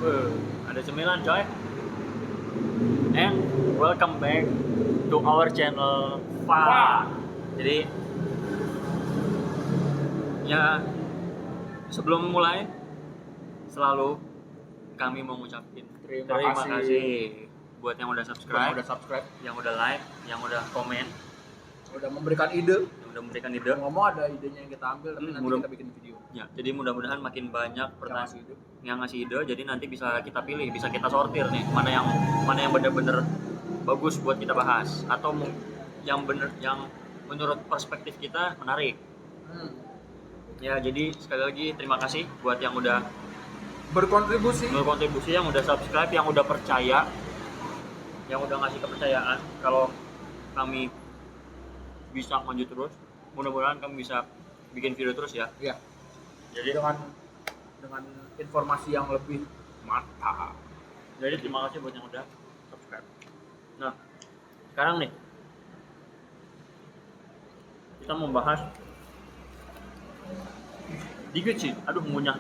Ada cemilan coy. And welcome back to our channel Fa. Jadi ya sebelum mulai selalu kami mau ngucapin terima kasih buat yang udah subscribe, yang udah like, yang udah komen, udah memberikan ide. Ngomong ada idenya yang kita ambil tapi nanti kita bikin video. Ya, jadi mudah-mudahan makin banyak pertanyaan yang ngasih ide, jadi nanti bisa kita pilih, bisa kita sortir nih mana yang benar-benar bagus buat kita bahas atau yang menurut perspektif kita menarik. Ya, jadi sekali lagi terima kasih buat yang udah berkontribusi, yang udah subscribe, yang udah percaya, yang udah ngasih kepercayaan kalau kami bisa maju terus. Mudah-mudahan kami bisa bikin video terus ya. Iya. Jadi dengan informasi yang lebih mantap. Jadi terima kasih buat yang udah subscribe. Nah, sekarang nih kita mau bahas dikit sih. Aduh, ngunyah.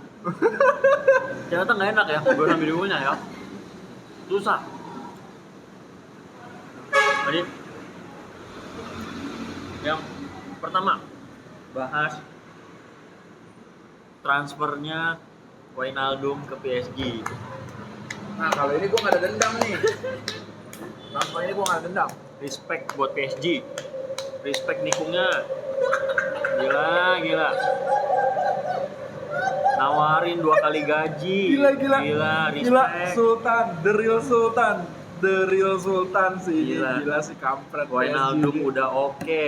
Ternyata nggak enak ya, gue sambil ngunyah ya. Susah. Jadi yang pertama bahas transfernya Wijnaldum ke PSG. Nah, kalau ini gue nggak ada dendam nih. Transfer ini gue nggak ada dendam. Respect buat PSG. Respect nikungnya. Gila. Nawarin 2 kali gaji. Gila, respect. Sultan, the real Sultan sih. Gila si kampret. Wijnaldum udah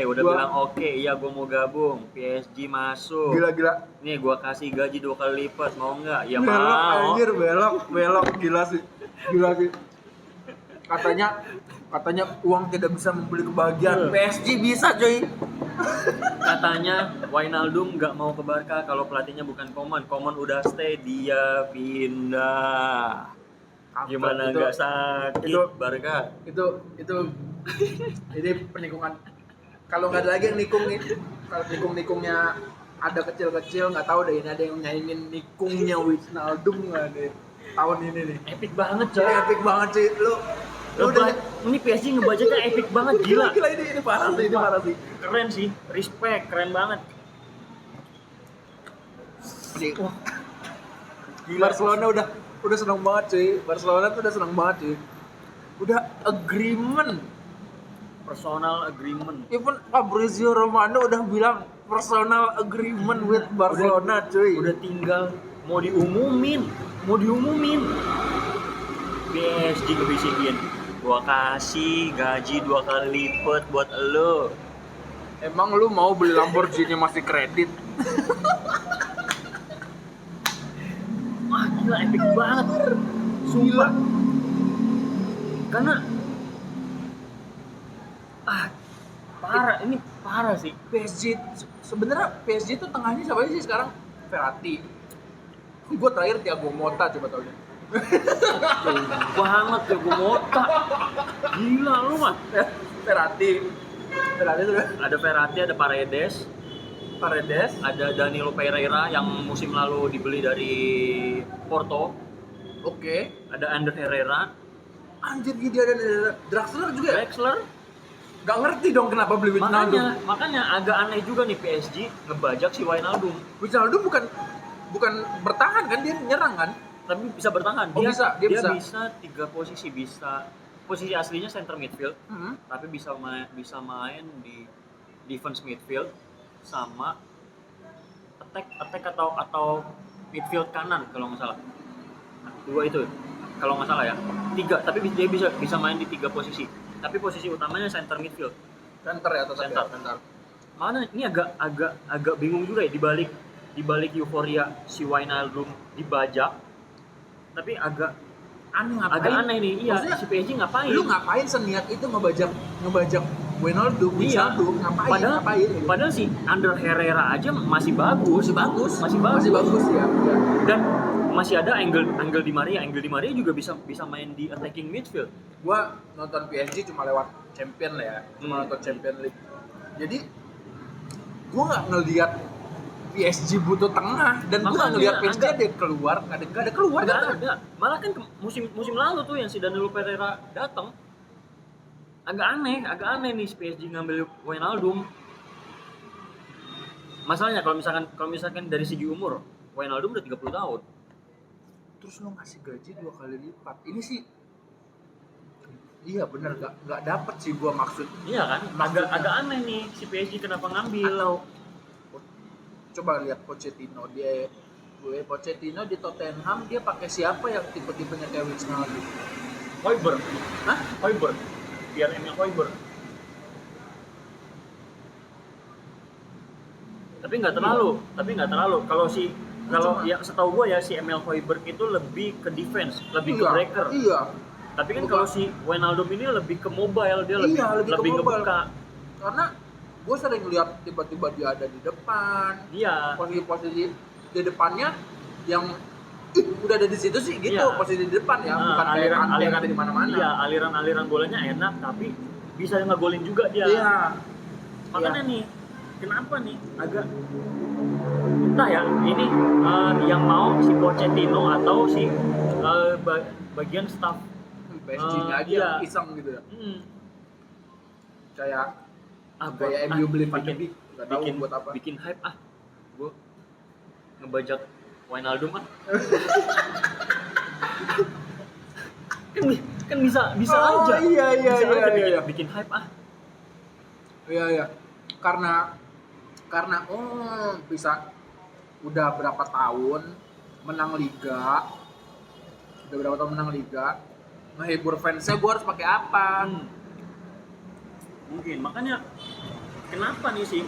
bilang oke, iya gue mau gabung. PSG masuk. Gila. Nih gue kasih gaji 2 kali lipat, mau nggak? Ya belok, mau. Anjir, belok, gila sih. Katanya uang tidak bisa membeli kebahagiaan. PSG bisa, coy. Katanya Wijnaldum nggak mau ke Barca kalau pelatihnya bukan Koeman. Koeman udah stay, dia pindah. Gimana nggak sakit Barca? Itu ini penikungan. Kalau nggak ada lagi yang nikung nih, kalau nikungnya ada kecil-kecil, nggak tahu deh ini ada yang nyaingin nikungnya Wijnaldum nggak deh tahun ini nih. Epic banget coy. Epic banget sih lu udah ini PSG ngebajanya epic banget, gila. Ini parah sih. Keren sih, respect, keren banget. Wah. Barcelona udah seneng banget cuy. Barcelona tuh udah seneng banget cuy. Udah agreement. Personal agreement. Even Fabrizio Romano udah bilang personal agreement with Barcelona cuy. Udah tinggal mau diumumin. PSG ngebisikin, gua kasih gaji 2 kali lipat buat lo. Emang lu mau beli Lamborghini masih kredit? Wah, gila, epic banget. Sumpah. Karena parah sih. PSG sebenarnya PSG itu tengahnya siapa sih sekarang? Verratti. Gue terakhir Thiago Motta, coba tau deh. Banget Thiago Motta. Gila lu mah. Verratti tuh. Ada Verratti, ada Paredes, ada Danilo Pereira yang musim lalu dibeli dari Porto. Oke. Ada Ander Herrera. Anjir, dia ada Draxler juga ya? Draxler. Gak ngerti dong kenapa beli Wijnaldum. Makanya agak aneh juga nih PSG ngebajak si Wijnaldum. Wijnaldum bukan bertahan kan, dia nyerang kan? Tapi bisa bertahan. Dia bisa 3 posisi, posisi aslinya center midfield, tapi bisa main di defense midfield sama attack atau midfield kanan kalau nggak salah. 2 itu kalau nggak salah ya. 3, tapi dia bisa main di 3 posisi. Tapi posisi utamanya center midfield. Center ya atau center. Mana ini agak bingung juga ya di balik euforia si Wijnaldum dibajak. Tapi agak aneh nih. Iya, maksudnya, si PSG ngapain? Lu ngapain seniat itu ngebajak Wijnaldum? Iya. Ngapain? Padahal si Ander Herrera aja masih bagus ya. Dan masih ada angle Di Maria juga bisa main di attacking midfield. Gua nonton PSG cuma lewat Champion lah ya. Cuma nonton Champion League. Jadi gua enggak ngelihat PSG butuh tengah dan gue nggak ngeliat PSG dia keluar, nggak ada keluar. Nggak ada. Malah kan musim lalu tuh yang si Danilo Pereira datang, agak aneh nih si PSG ngambil Wijnaldum. Masalahnya kalau misalkan dari segi umur, Wijnaldum udah 30 tahun. Terus lo ngasih gaji 2 kali lipat. Ini sih iya bener nggak dapet sih gua maksud. Iya kan? Agak aneh nih si PSG kenapa ngambil. Atau coba lihat Pochettino di Tottenham dia pakai siapa yang tipe-tipenya kayak Wijnaldum? Højbjerg. Hah? Højbjerg. Pierre-Emile Højbjerg. Tapi nggak terlalu. Kalau ya setahu gua ya si Emile Højbjerg itu lebih ke defense, lebih ke breaker. Iya. Tapi kan kalau si Wijnaldum ini lebih ke mobile, dia lebih ngebuka. Karena gue sering lihat tiba-tiba dia ada di depan. Iya. Posisi di depannya yang udah ada di situ sih gitu, iya. Posisi di depan ya, bukan aliran ada di mana-mana. Iya, aliran bolanya enak tapi bisa ngegolin juga dia. Iya. Makanya nih, kenapa nih agak entah ya, ini yang mau si Pochettino atau si bagian staff PSG-nya aja iya. iseng gitu ya. Kayak Gua MU beli Van de Beek, enggak tahu buat apa. Bikin hype gua ngebajak Wijnaldum kan bisa aja. Iya. Bikin hype Iya. Karena bisa udah berapa tahun menang liga. Ngehibur fansnya gue harus pakai apa? Mungkin makanya kenapa nih sih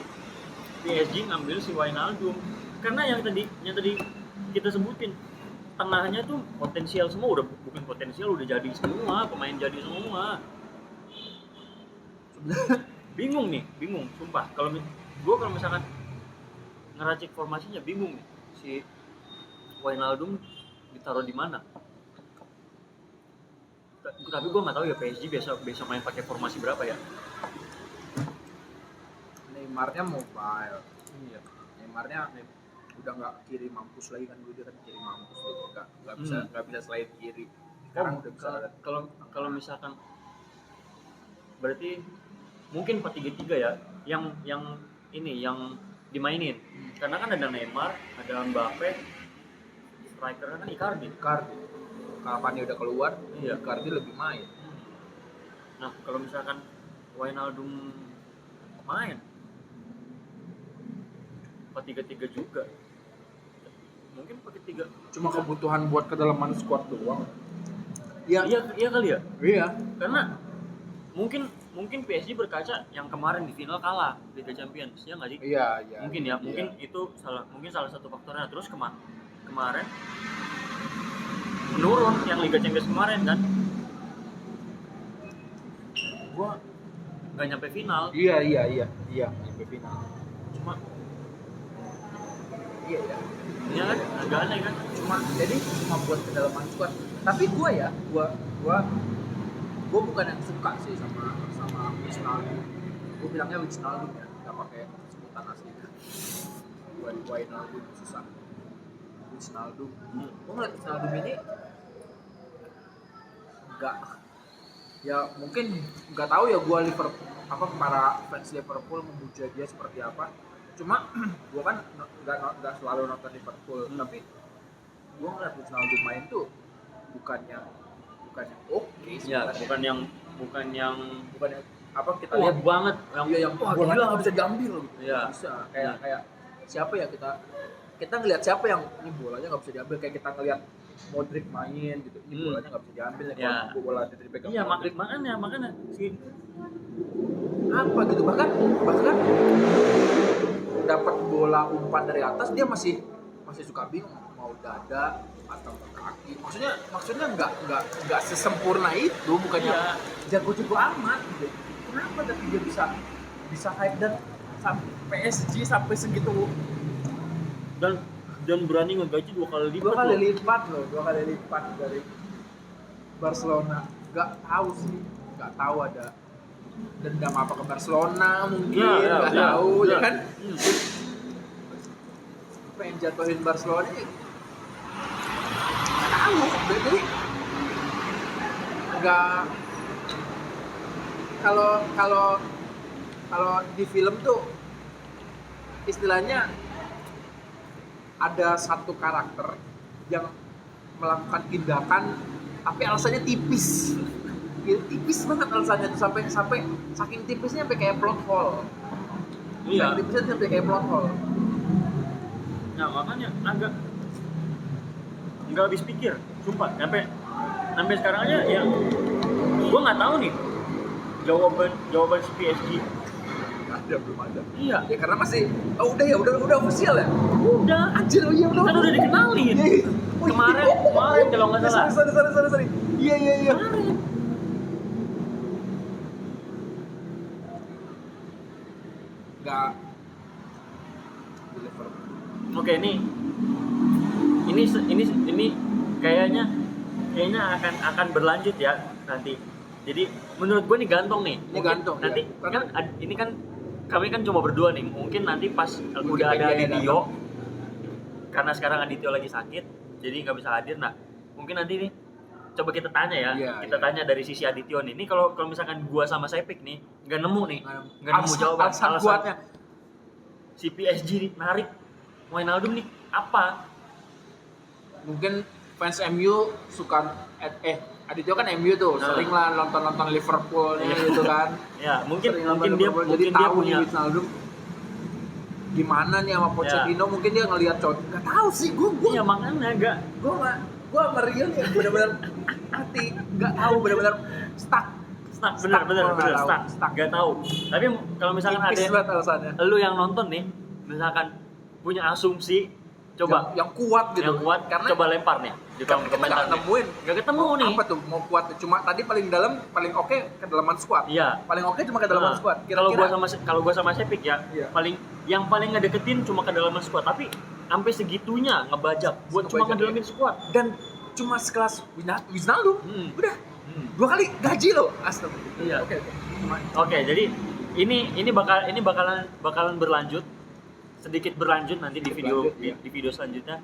PSG ngambil si Wijnaldum? Karena yang tadi kita sebutin tengahnya tuh potensial semua, udah bukan potensial, udah jadi semua, pemain jadi semua. Bingung sumpah. Kalau misalkan ngeracik formasinya bingung nih si Wijnaldum ditaruh di mana. Tapi gue nggak tahu ya PSG biasa main pakai formasi berapa ya. Neymarnya mobile. Iya. Neymarnya udah nggak kiri mampus lagi kan, dia kan kiri mampus tuh, nggak bisa slide kiri. Sekarang udah bisa. Kalau misalkan berarti mungkin 4-3-3 ya, yang dimainin. Karena kan ada Neymar, ada Mbappe, striker kan Icardi. Kapannya udah keluar, iya. Icardi lebih main. Nah, kalau misalkan Wijnaldum main 4-3-3 juga. Mungkin 4-3. Cuma kebutuhan buat kedalaman squad doang. Iya kali ya? Iya. Karena mungkin PSG berkaca yang kemarin di final kalah Liga Champions, ya nggak sih? Iya. Mungkin itu salah satu faktornya. Terus kemarin menurun yang Liga Champions kemarin kan, gua nggak nyampe final. Iya nyampe final. Cuma iya ya. Iya kan, agak aneh kan. Cuma buat kedalaman squad. Tapi gua bukan yang suka sih sama Wijnaldum. Gua bilangnya Wijnaldum ya, nggak pakai sebutan asli. Wijnaldum susah. Wijnaldum. Gua ngeliat Wijnaldum ini mungkin nggak tahu ya, gua para fans Liverpool memuja dia seperti apa. Cuma gua kan nggak selalu nonton Liverpool, tapi gua ngeliat Wijnaldum main tuh bukannya oke sih. Ya, bukan yang apa kita lihat banget yang bola nggak bisa diambil gitu. Iya. Bisa kayak siapa ya, kita ngelihat siapa yang ini bolanya nggak bisa diambil, kayak kita ngelihat Modric main gitu, ini bolanya nggak bisa diambil ya, kalau bola dipegang. Iya, makanya sih apa gitu, bahkan dapat bola umpan dari atas dia masih suka bingung mau dada atau ke kaki. Maksudnya nggak sesempurna itu, bukannya jago-jago amat gitu. Kenapa tapi dia bisa hype dan PSG sampai segitu dan berani ngegaji 2 kali lipat. 2 kali lipat dari Barcelona. Nggak tahu ada dendam apa ke Barcelona mungkin, nggak tahu ya kan. pengen jatuhin Barcelona ini tahu jadi nggak kalau di film tuh istilahnya ada satu karakter yang melakukan tindakan tapi alasannya tipis gitu, tipis banget alasannya tuh sampai saking tipisnya sampai kayak plot hole. Iya. Saking tipisnya sampai kayak plot hole. Nah makanya agak nggak habis pikir, sumpah. Sampai sekarang aja ya, gue nggak tahu nih jawaban si PSG. Belum ada. Iya. Ya karena masih udah official ya. Udah. Anjir, iya Kan udah dikenalin. Iya. Kemarin kalau nggak salah. Sorry. Iya. Kemarin. Nggak. Oke, ini kayaknya akan berlanjut ya nanti. Jadi menurut gue nih gantung nih. Ini gantung. Nanti Ya. ini kan kami kan cuma berdua nih. Mungkin nanti pas udah ada Adityo, karena sekarang Adityo lagi sakit, jadi nggak bisa hadir. Nah, mungkin nanti nih coba kita tanya ya. Kita tanya dari sisi Adityo nih. Ini kalau misalkan gua sama Sepik nih nggak nemu jawaban alasan kuatnya. Si PSG nih narik Wijnaldum nih apa? Mungkin fans MU suka Adityo kan MU tuh, sering lah nonton Liverpool gitu kan. Ya, mungkin dia jadi tahu punya Wijnaldum gimana nih sama Pochettino, mungkin dia ngelihat cowok. Enggak tahu sih, gua iya makanya gua sama Real nih benar-benar hati, enggak tahu benar-benar stuck. Bener stuck. Gak tahu. Tapi kalau misalkan alasannya. Lu yang nonton nih, misalkan punya asumsi, coba yang kuat gitu. Yang kuat, karena coba lempar nih di kolom komentar. Gak ketemu nih. Apa tuh mau kuat? Cuma tadi paling dalam, paling oke kedalaman squad. Iya. Paling oke cuma kedalaman squad. Kalau gua sama Sepik ya, yang paling ngedeketin cuma kedalaman squad, tapi sampai segitunya ngebajak buat cuma ngedalamin squad dan cuma sekelas Wijnaldum. Udah. 2 kali gaji lo. Astaga. Iya. Oke, jadi ini bakalan berlanjut. Sedikit berlanjut nanti di video selanjutnya.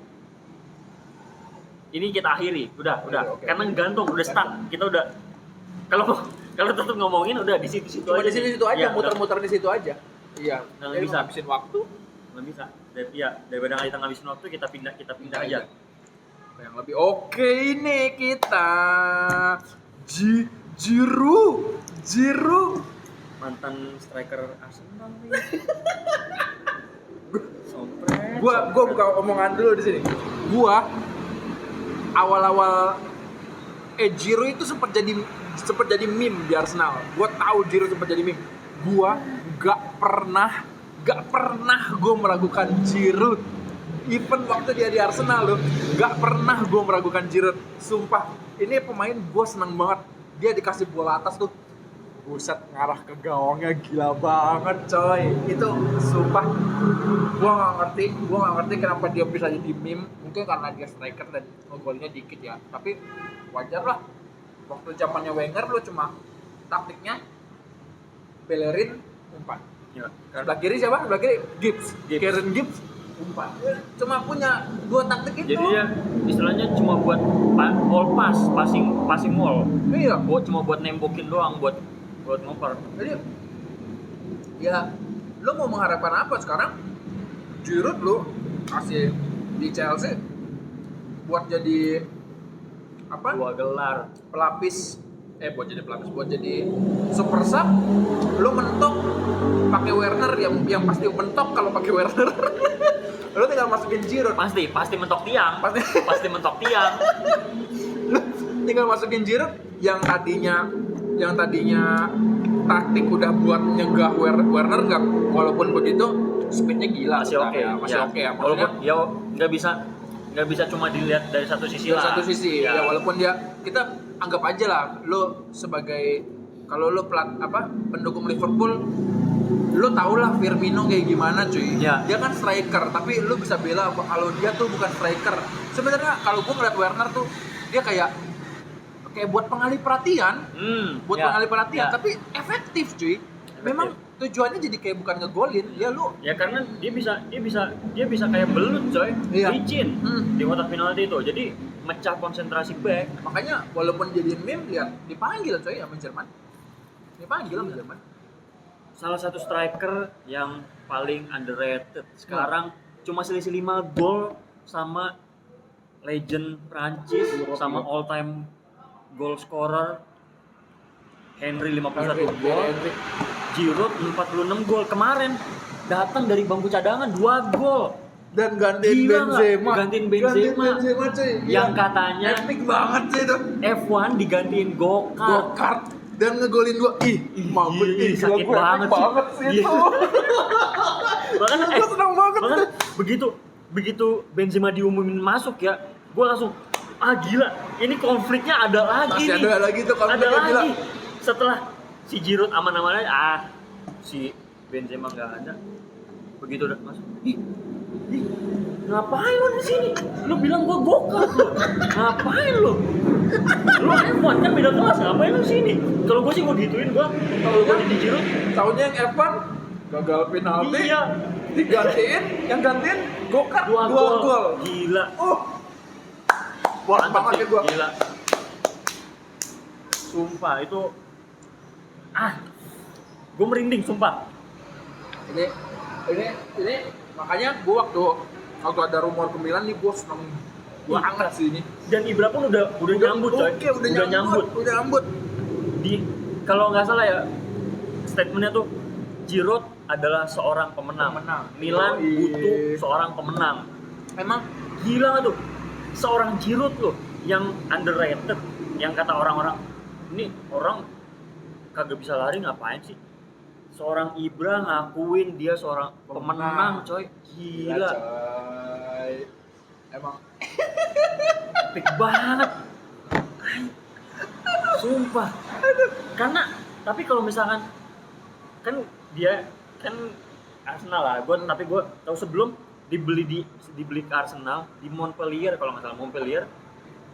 Ini kita akhiri, udah. Karena gantung, udah stuck. Kita udah kalau tetap ngomongin udah di situ Cuma aja. di situ aja, muter-muter di situ aja. Iya. Nggak bisa habisin waktu. Nggak bisa. Daripada kita ngabisin waktu, kita pindah aja. Yang lebih oke ini kita Giroud mantan striker Arsenal nih. Gua buka omongan dulu di sini. Gua awal-awal Giroud itu sempat jadi meme di Arsenal. Gua tahu Giroud sempat jadi meme. Gua gak pernah gua meragukan Giroud. Even waktu dia di Arsenal loh, gak pernah gue meragukan Giroud. Sumpah, ini pemain gue seneng banget. Dia dikasih bola atas tuh, buset, ngarah ke gawangnya gila banget coy. Itu sumpah, gue gak ngerti kenapa dia bisa jadi meme. Mungkin karena dia striker dan golnya dikit ya. Tapi wajar lah, waktu zamannya Wenger lo cuma taktiknya Bellerin umpan. Ya, Sebelah kiri siapa? Sebelah kiri Gibbs. Kieran Gibbs umpan. Cuma punya 2 taktik itu. Jadi dia istilahnya cuma buat ball passing wall. Iya. Cuma buat nembokin doang, buat ngoper. Jadi ya lo mau mengharapkan apa sekarang? Giroud lo kasih di Chelsea buat jadi apa? 2 gelar. Buat jadi super sub. Lo mentok pakai Werner yang pasti mentok kalau pakai Werner. Lo tinggal masukin Giroud. Pasti mentok tiang. Pasti mentok tiang. Lo tinggal masukin Giroud yang tadinya taktik udah buat nyegah Werner nggak, walaupun begitu speednya gila. Masih oke ya. Walaupun ya nggak bisa cuma dilihat dari satu sisi lah. Satu sisi ya, walaupun kita anggap aja lah lo sebagai, kalau lo pendukung Liverpool, lo tau lah Firmino kayak gimana cuy. Dia kan striker, tapi lo bisa bela kalau dia tuh bukan striker. Sebenarnya kalau gue ngeliat Werner tuh dia kayak buat pengalih perhatian, pengalih perhatian, tapi efektif cuy. Memang tujuannya jadi kayak bukan ngegolin ya lu. Ya karena dia bisa kayak belut coy, Iya. licin di kotak penalti itu. Jadi mecah konsentrasi back. Makanya walaupun jadi meme lihat dipanggil coy sama Jerman. Dipanggil sama Jerman. Salah satu striker yang paling underrated sekarang, cuma selisih 5 gol sama legend Prancis, sama all time goal scorer Henry 51 gol, Giroud 46 gol. Kemarin datang dari bangku cadangan 2 gol Dan gantiin Gila nggak? Benzema. Gantiin Benzema. cuy. yang Gila. katanya Epic banget sih itu. F1 digantiin go-kart. Go-kart dan ngegolin 2. Mampus Ih, sakit banget sih. banget sih Iya. itu. Bahkan Gue senang banget. bahkan begitu Benzema diumumin masuk ya, gue langsung gila, ini konfliknya ada lagi Masih nih. ada lagi tuh Ada konfliknya, gila. lagi. Setelah si Giroud aman-aman aja, si Benzema nggak ada. Begitu udah masuk, ngapain lo di sini? Lo bilang gua go-kart lo. Ngapain lo? Lo F1 kan beda kelas, ngapain lo di sini? Kalau gua sih gua gituin gua. Kalau gua di Giroud, Tahunnya yang F1 gagal penalti. iya, Digantiin, yang gantiin go-kart 2 gol. Gila. Bolak Mantap banget sih, ya gua. gila. Sumpah itu gua merinding sumpah. Ini makanya gua waktu ada rumor ke Milan nih gua seneng banget sih ini. Dan Ibra pun udah nyambut coy. Oke, udah nyambut. Kalau nggak salah ya, statementnya tuh Giroud adalah seorang pemenang. Milan Yoi. butuh seorang pemenang. Emang gila nggak tuh? Seorang Giroud loh yang underrated, yang kata orang-orang, ini orang kagak bisa lari ngapain sih? Seorang Ibra ngakuin dia seorang pemenang coy. Gila. Coy. Emang Epic banget. Sumpah. Karena tapi kalau misalkan kan dia kan Arsenal lah, tapi gue tahu sebelum dibeli ke Arsenal di Montpellier, kalau nggak salah Montpellier,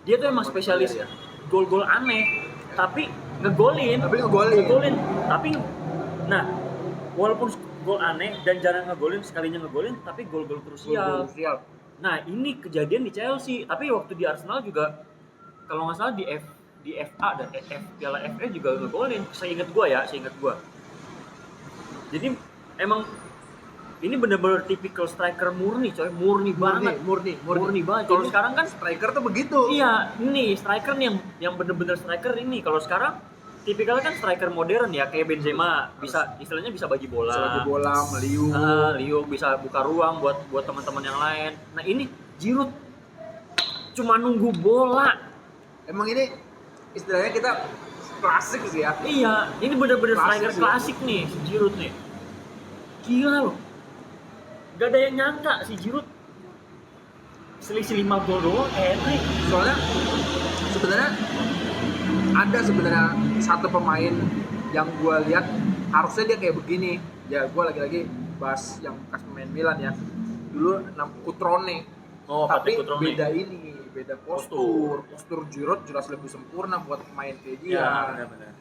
dia tuh emang spesialis ya. gol-gol aneh, tapi ngegolin. Tapi nah, walaupun gol aneh dan jarang ngegolin, sekalinya ngegolin, tapi gol-gol krusial. Nah, ini kejadian di Chelsea, tapi waktu di Arsenal juga kalau nggak salah di FA dan Piala FA juga ngegolin. Seingat gua. Jadi emang ini bener-bener tipikal striker murni coy, murni banget. Kalau sekarang kan striker tuh begitu. iya, ini striker nih yang bener-bener striker ini. Kalau sekarang tipikalnya kan striker modern ya, kayak Benzema, bisa istilahnya bisa bagi bola, meliuk. Liuk bisa buka ruang buat teman-teman yang lain. Nah, ini Giroud cuma nunggu bola. Emang ini istilahnya kita klasik sih ya. Iya, ini bener-bener Klasik striker sih. klasik nih si Giroud nih. Gila loh. Gak ada yang nyangka si Giroud selisih 5 gol doang hat-trick. Soalnya sebenarnya ada satu pemain yang gue lihat harusnya dia kayak begini. Ya gue lagi-lagi bahas yang bekas pemain Milan ya. Dulu Cutrone. Tapi Patrick Cutrone. beda postur Giroud jelas lebih sempurna buat main kayak dia. Iya, benar-benar.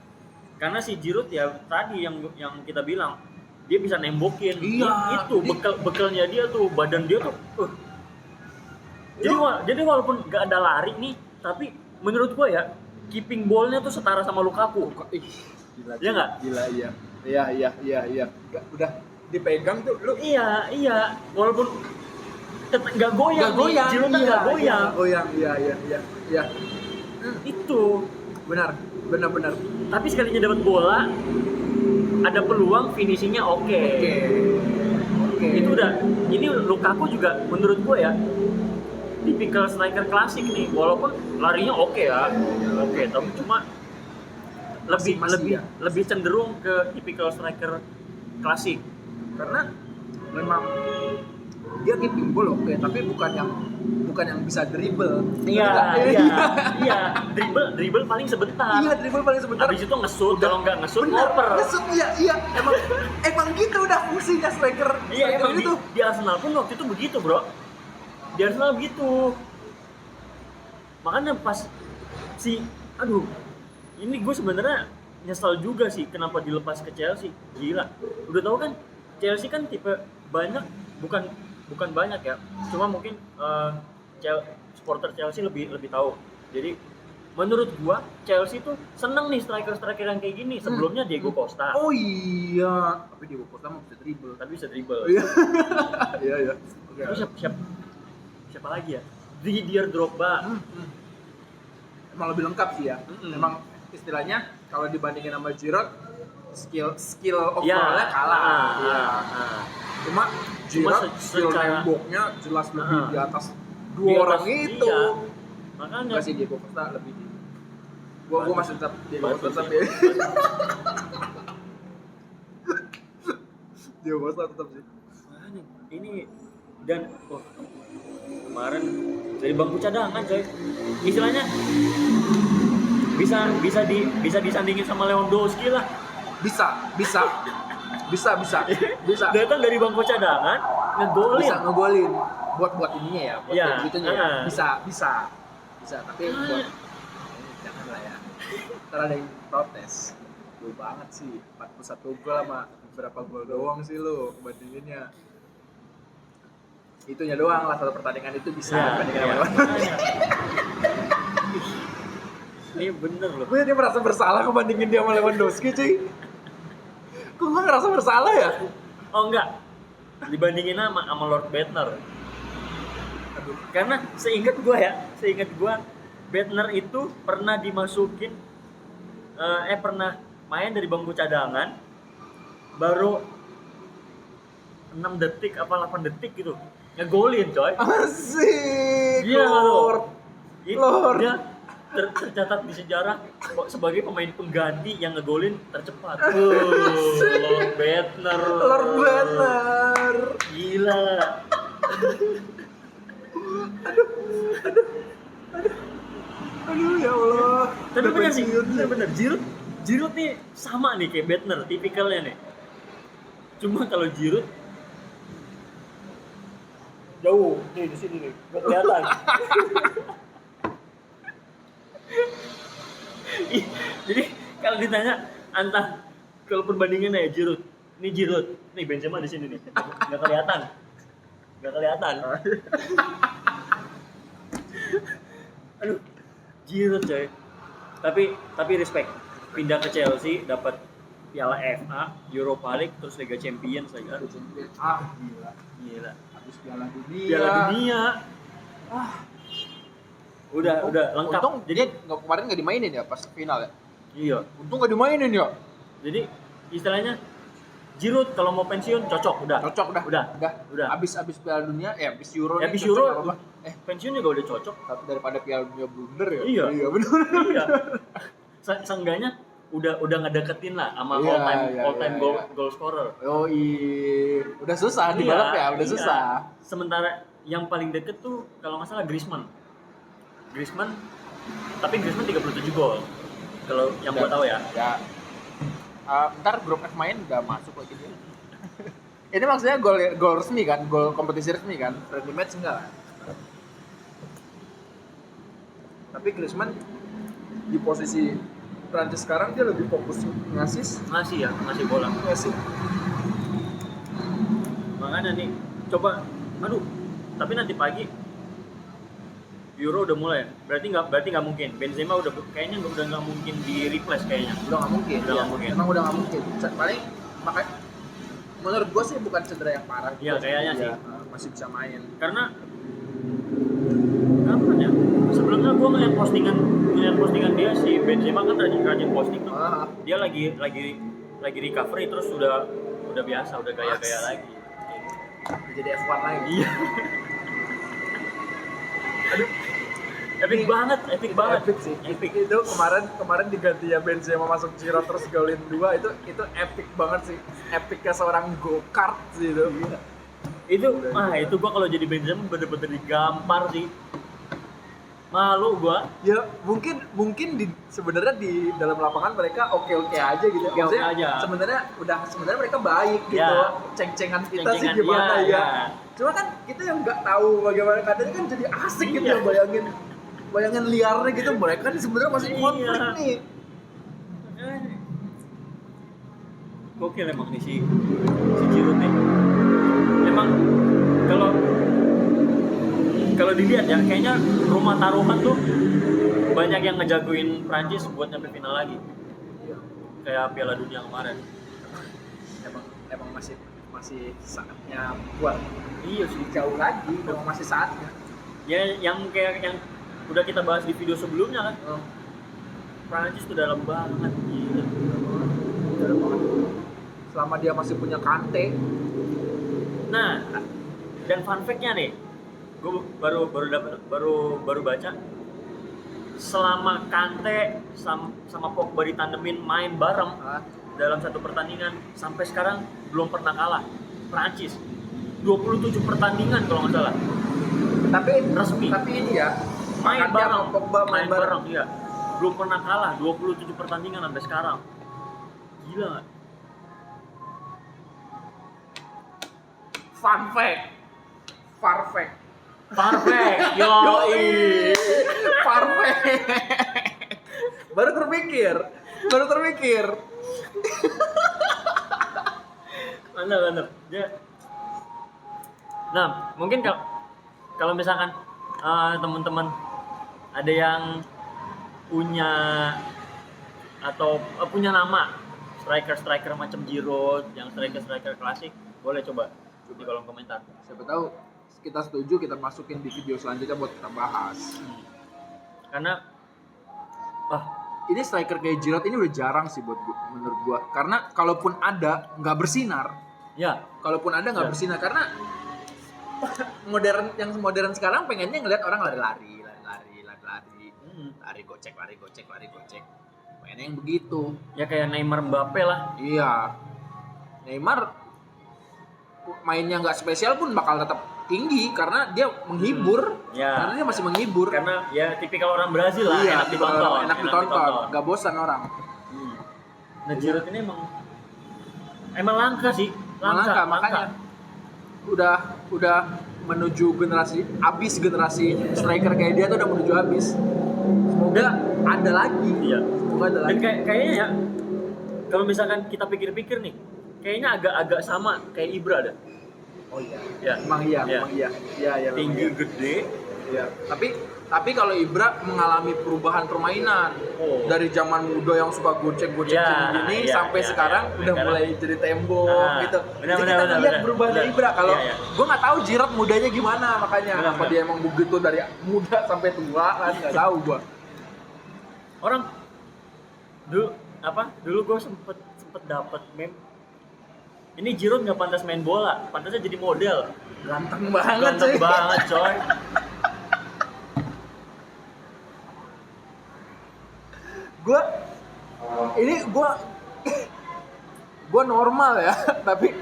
Karena si Giroud ya tadi yang kita bilang, dia bisa nembokin. Iya, Itu bekalnya dia tuh, badan dia tuh. Jadi walaupun gak ada lari nih, tapi menurut gua ya keeping ball-nya tuh setara sama Lukaku. Gila. Iya nggak? Gila iya. Udah dipegang tuh lu. Iya. Walaupun nggak goyang, Giroud kan nggak goyang. Iya. Itu. Benar. Tapi sekalinya dapat bola, ada peluang, finishingnya oke. Itu udah. Ini Lukaku juga menurut gue ya tipikal striker klasik nih, walaupun larinya oke ya, tapi cuma lebih cenderung ke tipikal striker klasik. Karena memang dia keeping ball oke, tapi bukan yang bisa dribble. Iya. Dribble paling sebentar. Iya, dribble paling sebentar. Habis itu ngesut, kalau nggak ngesut ngoper. Ngesut, iya. Emang gitu udah fungsinya striker. Iya, emang itu. di Arsenal pun waktu itu begitu, bro. Di Arsenal begitu. Makanya pas ini gue sebenarnya nyesal juga sih kenapa dilepas ke Chelsea. Gila. udah tahu kan Chelsea kan tipe banyak bukan banyak ya, cuma mungkin supporter Chelsea lebih tahu. Jadi menurut gua Chelsea tuh seneng nih striker yang kayak gini. Sebelumnya Diego Costa. Oh iya, tapi Diego Costa mah bisa dribble. Iya. Iya. Terus siapa lagi ya? Didier Drogba. Emang lebih lengkap sih ya. Emang istilahnya kalau dibandingin sama Giroud, skill overall-nya kalah. Iya. Cuma Giroud skill nemboknya jelas lebih di atas dua orang itu. Iya. Makanya sih Diego Costa lebih di. Gua masih tetap Diego Costa ya. Diego Costa tetap sih. Makanya ini dan kemarin dari bangku cadangan coy. Istilahnya bisa disandingin sama Lewandowski lah. Bisa. Datang dari bangku cadangan ngegolin. Bisa ngegolin. Buat ininya ya, buat kayak gitunya ya. Bisa. Tapi buat jangan lah ya. Ntar ada yang protes. Gol banget sih. 41 gol sama berapa gol doang sih lu bandinginnya. Itunya doang lah, satu pertandingan itu bisa bandingin sama Lewandowski. Ini bener loh. Gue dia merasa bersalah ngebandingin dia sama Lewandowski cuy. Kok gue ngerasa bersalah ya? Oh enggak. Dibandingin sama Lord Bettner. Karena seingat gue Bettner itu pernah dimasukin pernah main dari bangku cadangan baru 6 detik apa 8 detik gitu ngegolin coy. Asik. Iya, Lord. Dia tercatat di sejarah sebagai pemain pengganti yang ngegolin tercepat. Lord Bettner. Gila. Aduh ya Allah. Tapi bener sih, bener. Giroud nih sama nih kayak Bettner, tipikalnya nih. Cuma kalau Giroud jauh, nih di sini nih, nggak kelihatan. Jadi kalau ditanya kalau perbandingan ya Giroud, nih Benzema di sini nih, nggak kelihatan. Aduh, Giroud coy. Tapi respect. Pindah ke Chelsea, dapat Piala FA, Europa League, terus Liga Champions saja. Gila. Habis Piala Dunia. Udah lengkap. Untung jadi kemarin nggak dimainin ya pas final ya. Iya. Untung nggak dimainin ya. Jadi istilahnya Giroud kalau mau pensiun cocok udah. Habis Piala Dunia habis Euro. Habis Euro. Pensiun juga udah cocok. Tapi daripada Piala Dunia blunder ya. Iya benar. Iya. Seenggaknya udah ngedeketin lah sama all time goal scorer. Oh iya. Udah susah di balap ya, susah. Sementara yang paling deket tuh kalau nggak salah Griezmann, tapi Griezmann 37 gol. Kalau yang gua tahu ya. Ntar grup F main udah masuk lagi dia. Ini maksudnya gol resmi kan, gol kompetisi resmi kan, friendly match enggak. Tapi Griezmann di posisi Prancis sekarang dia lebih fokus ngasih bola. Makanya nih, coba, tapi nanti pagi Euro udah mulai, berarti nggak mungkin. Benzema kayaknya udah nggak mungkin di replace kayaknya. Udah nggak mungkin. Emang udah nggak mungkin. Paling makanya menurut gue sih bukan cedera yang parah. Iya kayaknya sih. Masih bisa main. Karena kapan ya? Sebelumnya gue ngeliat postingan dia si Benzema kan rajin posting tuh. Dia lagi recovery terus udah biasa, udah gaya-gaya lagi. Udah jadi F1 lagi. Iya. Aduh. Epic banget. Epic sih. Itu kemarin diganti ya Benzema masuk Giroud terus golin 2 itu epic banget sih. Epicnya seorang go-kart sih itu. Itu gua kalau jadi Benzema bener-bener digampar sih. Malu gua. Ya mungkin sebenarnya di dalam lapangan mereka oke aja gitu. Maksudnya sebenarnya mereka baik gitu. Ya. Ceng-cengan kita sih gimana ya. Cuma kan kita yang nggak tahu bagaimana kadang kan jadi asik gitu ya bayangin liarnya gitu, mereka sebenarnya masih konflik nih. Gokil emang nih si Giroud nih. Emang kalau dilihat ya, kayaknya rumah taruhan tuh banyak yang ngejagoin Prancis buat nyampe final lagi. Kayak Piala Dunia kemarin. Emang masih saatnya buat Iya sih. jauh lagi, emang masih saatnya. Ya yang kayak yang udah kita bahas di video sebelumnya kan. Prancis tuh dalam banget gila. Dalam banget. Selama dia masih punya Kante. Nah, dan fun fact-nya nih, gue baru baca, selama Kante sama Pogba ditandemin main bareng dalam satu pertandingan, sampai sekarang belum pernah kalah Prancis. 27 pertandingan kalau nggak salah. Tapi Resmi. Tapi ini ya, Main Kante bareng, sama Pogba main bareng. iya. Belum pernah kalah 27 pertandingan sampai sekarang. Gila nggak? Fun fact. Perfect. Yoi. Perfect. Baru terpikir. Bener. Nah, mungkin kalau misalkan teman-teman ada yang punya atau punya nama striker macam Giroud, yang striker klasik, boleh coba di kolom komentar. Siapa tahu kita setuju, kita masukin di video selanjutnya buat kita bahas. Karena Ini striker kayak Giroud ini udah jarang sih menurut gua. Karena kalaupun ada nggak bersinar. ya, Kalaupun ada nggak Ya. bersinar karena modern sekarang pengennya ngeliat orang lari, lari gocek. Pengennya yang begitu. ya kayak Neymar, Mbappe lah. Iya. Neymar mainnya nggak spesial pun bakal tetap tinggi karena dia menghibur. Ya. Karena dia masih menghibur. Karena ya tipikal orang Brazil lah, Iya, enak ditonton. enak ditonton. Nggak bosan orang. Nah, Giroud ini emang langka sih. Langka, makanya udah menuju habis generasi striker kayak dia tuh udah menuju habis. Semoga ada lagi. Iya. Semoga ada Dan lagi. kayaknya ya, kalau misalkan kita pikir-pikir nih, kayaknya agak sama kayak Ibra ada. Oh iya. Ya. Emang iya. Iya. Tinggi, gede. Iya. Tapi kalau Ibra mengalami perubahan permainan dari zaman muda yang suka gocek gini sampai sekarang udah mulai jadi tembok gitu. Benar, Jadi kita lihat perubahan dari Ibra. Kalau gue nggak tahu Giroud mudanya gimana makanya apa dia emang begitu dari muda sampai tua kan nggak tahu gue. Orang dulu gue sempet dapet meme. Ini Giroud nggak pantas main bola, pantasnya jadi model. Ganteng banget Ganteng sih. banget coy. gue normal ya tapi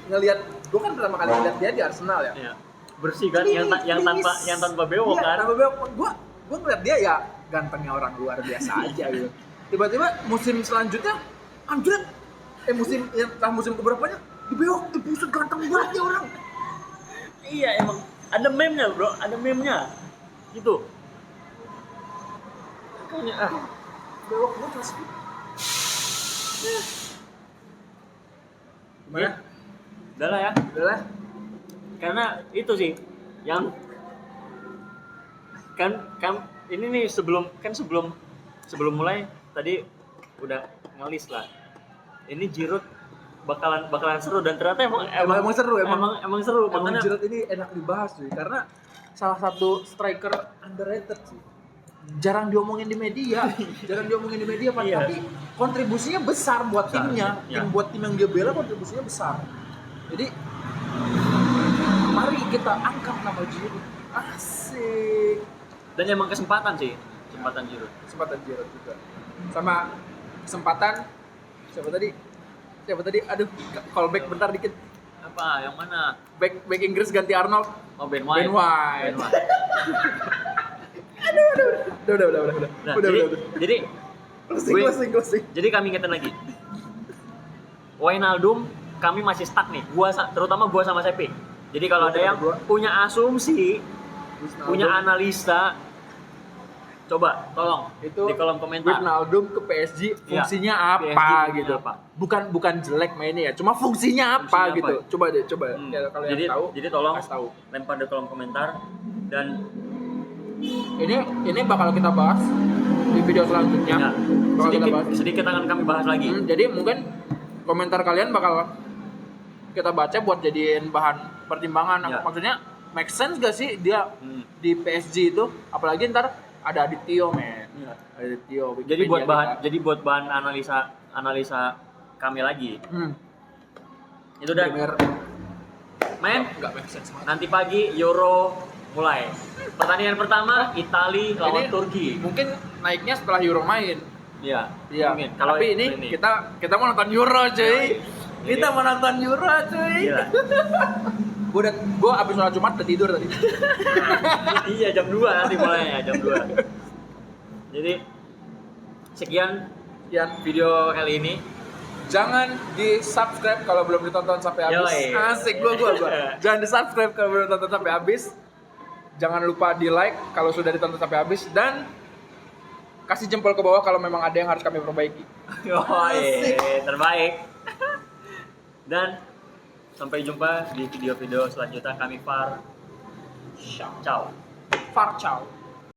ngelihat gue kan pertama kali ngeliat dia di Arsenal ya. Iya. Bersih kan, yang tanpa bewok iya, kan. tanpa bewok. Gue ngeliat dia ya gantengnya orang luar biasa aja gitu. Tiba-tiba musim selanjutnya anjir musim keberapanya dibewok, buset ganteng banget ya orang. Iya emang ada meme-nya bro, ada meme-nya gitu. Makanya Bewok gue terus. Gimana? Ya. Udah lah ya. Udah lah. Karena itu sih yang kan ini nih sebelum mulai tadi udah ngelis lah. Ini Giroud bakalan seru dan ternyata Emang seru. Emang seru. Emang Makanya Giroud ini enak dibahas sih karena salah satu striker underrated sih. Jarang diomongin di media, Pak. Iya. Tapi kontribusinya besar buat timnya. Iya. Buat tim yang dia bela kontribusinya besar. Jadi mari kita angkat nama Giroud. Asik. dan emang kesempatan Giroud. Kesempatan Giroud juga. Sama kesempatan siapa tadi? Aduh, callback bentar dikit. Apa? Yang mana? Back Inggris ganti Arnold. Oh, Ben White. Udah. Nah, Udah. jadi Closing. Jadi kami ingetin lagi. Wijnaldum kami masih stuck nih. Terutama gua sama Sepi. Jadi kalau ada yang punya asumsi, punya analisa, Coba tolong Itu di kolom komentar. Wijnaldum ke PSG fungsinya Iya, apa PSG fungsinya gitu. apa? Bukan jelek mainnya ya, cuma fungsinya apa Fungsinya gitu. apa? Coba deh, coba. Ya, kalau Jadi yang tahu, jadi tolong kasih tahu. lempar di kolom komentar dan Ini bakal kita bahas di video selanjutnya. ya, Bakal kita sedikit bahas. sedikit akan kami bahas lagi. Jadi mungkin komentar kalian bakal kita baca buat jadiin bahan pertimbangan. Ya. Maksudnya make sense gak sih dia Hmm. di PSG itu? Apalagi ntar ada Adityo, men. Ya. Adityo. Jadi buat Wikipedia bahan kita. jadi buat bahan analisa kami lagi. Itu udah Bener. main Nggak make sense banget. nanti pagi Euro mulai. Pertandingan pertama Italia lawan Ini Turki. Mungkin naiknya setelah Euro main. Iya. Iya. Mungkin. Tapi ini kita mau nonton Euro, cuy. Kita mau nonton Euro, cuy. Gila. Gua abis sholat Jumat udah tidur tadi. Iya jam 2 nanti mulainya jam 2. Jadi sekian Yan, video kali ini. jangan di-subscribe kalau belum ditonton sampai habis. Yoi. Asik gua. Jangan di-subscribe kalau belum ditonton sampai habis. Jangan lupa di-like kalau sudah ditonton sampai habis dan kasih jempol ke bawah kalau memang ada yang harus kami perbaiki. Yoi, terbaik. Dan sampai jumpa di video-video selanjutnya kami Far. Ciao. Far ciao.